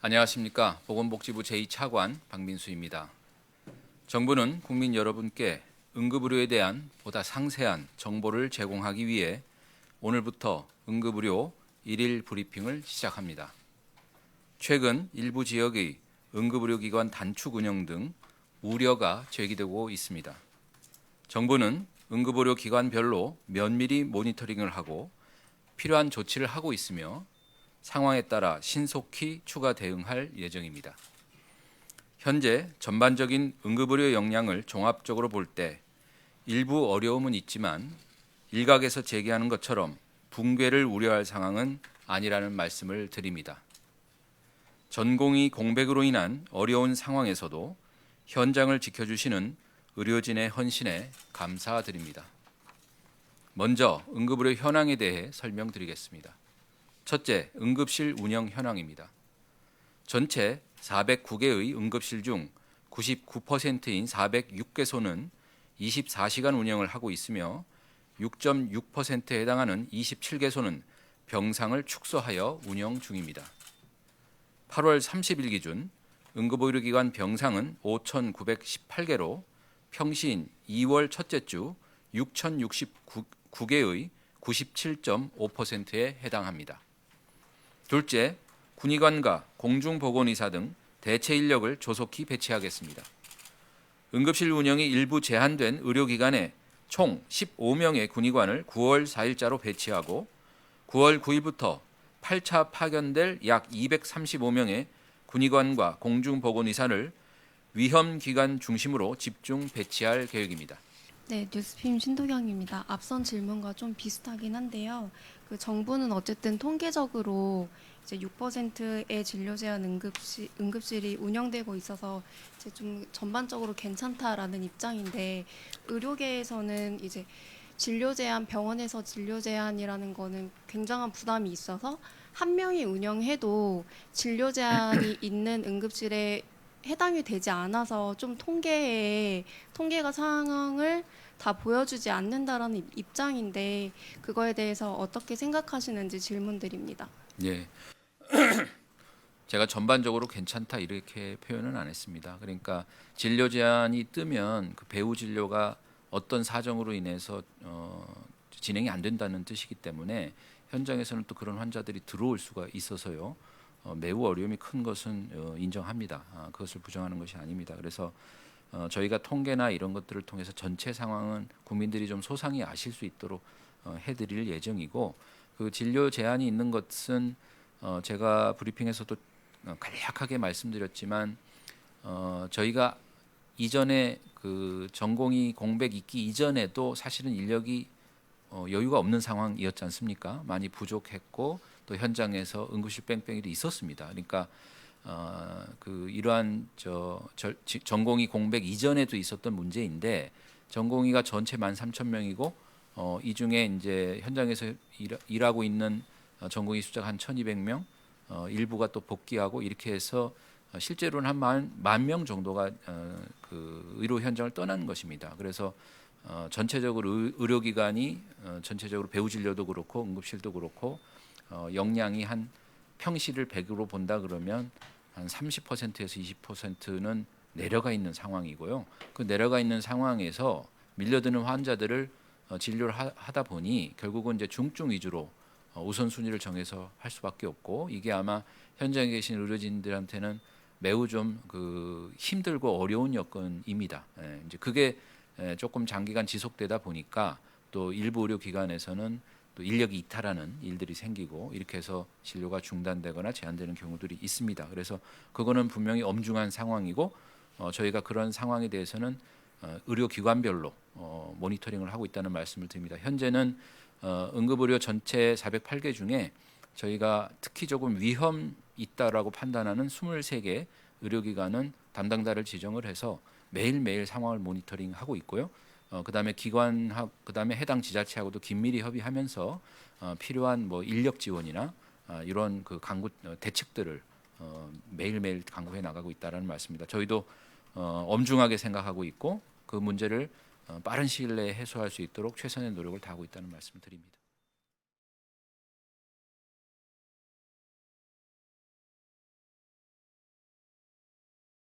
안녕하십니까. 보건복지부 제2차관 박민수입니다. 정부는 국민 여러분께 응급의료에 대한 보다 상세한 정보를 제공하기 위해 오늘부터 응급의료 일일 브리핑을 시작합니다. 최근 일부 지역의 응급의료기관 단축 운영 등 우려가 제기되고 있습니다. 정부는 응급의료기관별로 면밀히 모니터링을 하고 필요한 조치를 하고 있으며 상황에 따라 신속히 추가 대응할 예정입니다. 현재 전반적인 응급의료 역량을 종합적으로 볼 때 일부 어려움은 있지만 일각에서 제기하는 것처럼 붕괴를 우려할 상황은 아니라는 말씀을 드립니다. 전공의 공백으로 인한 어려운 상황에서도 현장을 지켜주시는 의료진의 헌신에 감사드립니다. 먼저 응급의료 현황에 대해 설명드리겠습니다. 첫째, 응급실 운영 현황입니다. 전체 409개의 응급실 중 99%인 406개소는 24시간 운영을 하고 있으며 6.6%에 해당하는 27개소는 병상을 축소하여 운영 중입니다. 8월 30일 기준 응급의료기관 병상은 5,918개로 평시인 2월 첫째 주 6,069개의 97.5%에 해당합니다. 둘째, 군의관과 공중보건의사 등 대체 인력을 조속히 배치하겠습니다. 응급실 운영이 일부 제한된 의료기관에 총 15명의 군의관을 9월 4일자로 배치하고 9월 9일부터 8차 파견될 약 235명의 군의관과 공중보건의사를 위험기관 중심으로 집중 배치할 계획입니다. 네, 뉴스핌 신도경입니다. 앞선 질문과 좀 비슷하긴 한데요. 정부는 어쨌든 통계적으로 이제 6%의 진료 제한 응급실이 운영되고 있어서 이제 좀 전반적으로 괜찮다라는 입장인데, 의료계에서는 이제 진료 제한, 병원에서 진료 제한이라는 거는 굉장한 부담이 있어서 한 명이 운영해도 진료 제한이 있는 응급실에 해당이 되지 않아서 좀 통계가 상황을 다 보여주지 않는다라는 입장인데, 그거에 대해서 어떻게 생각하시는지 질문드립니다. 예. 제가 전반적으로 괜찮다 이렇게 표현은 안 했습니다. 그러니까 진료 제한이 뜨면 그 배후 진료가 어떤 사정으로 인해서 진행이 안 된다는 뜻이기 때문에 현장에서는 또 그런 환자들이 들어올 수가 있어서요. 매우 어려움이 큰 것은 인정합니다. 그것을 부정하는 것이 아닙니다. 그래서 저희가 통계나 이런 것들을 통해서 전체 상황은 국민들이 좀 소상히 아실 수 있도록 해드릴 예정이고, 그 진료 제한이 있는 것은 제가 브리핑에서도 간략하게 말씀드렸지만 저희가 이전에 그 전공의 공백 있기 이전에도 사실은 인력이 여유가 없는 상황이었지 않습니까? 많이 부족했고 또 현장에서 응급실 뺑뺑이도 있었습니다. 그러니까 그 이러한 전공의 공백 이전에도 있었던 문제인데, 전공의가 전체 13,000명이고 이 중에 이제 현장에서 일하고 있는 전공의 숫자가 한 1,200명, 일부가 또 복귀하고 이렇게 해서 실제로는 한 10,000명 정도가 그 의료 현장을 떠난 것입니다. 그래서 전체적으로 의료기관이 전체적으로 배후 진료도 그렇고 응급실도 그렇고 역량이 한 평시를 100으로 본다 그러면 한 30%에서 20%는 내려가 있는 상황이고요. 그 내려가 있는 상황에서 밀려드는 환자들을 진료를 하다 보니 결국은 이제 중증 위주로 우선순위를 정해서 할 수밖에 없고, 이게 아마 현장에 계신 의료진들한테는 매우 좀 그 힘들고 어려운 여건입니다. 이제 그게 조금 장기간 지속되다 보니까 또 일부 의료기관에서는 또 인력이 이탈하는 일들이 생기고 이렇게 해서 진료가 중단되거나 제한되는 경우들이 있습니다. 그래서 그거는 분명히 엄중한 상황이고 저희가 그런 상황에 대해서는 의료기관별로 모니터링을 하고 있다는 말씀을 드립니다. 현재는 응급의료 전체 408개 중에 저희가 특히 조금 위험 있다라고 판단하는 23개 의료기관은 담당자를 지정을 해서 매일매일 상황을 모니터링하고 있고요. 그다음에 그다음에 해당 지자체하고도 긴밀히 협의하면서 필요한 뭐 인력 지원이나 이런 그 강구 대책들을 매일매일 강구해 나가고 있다라는 말씀입니다. 저희도 엄중하게 생각하고 있고 그 문제를 빠른 시일 내에 해소할 수 있도록 최선의 노력을 다하고 있다는 말씀을 드립니다.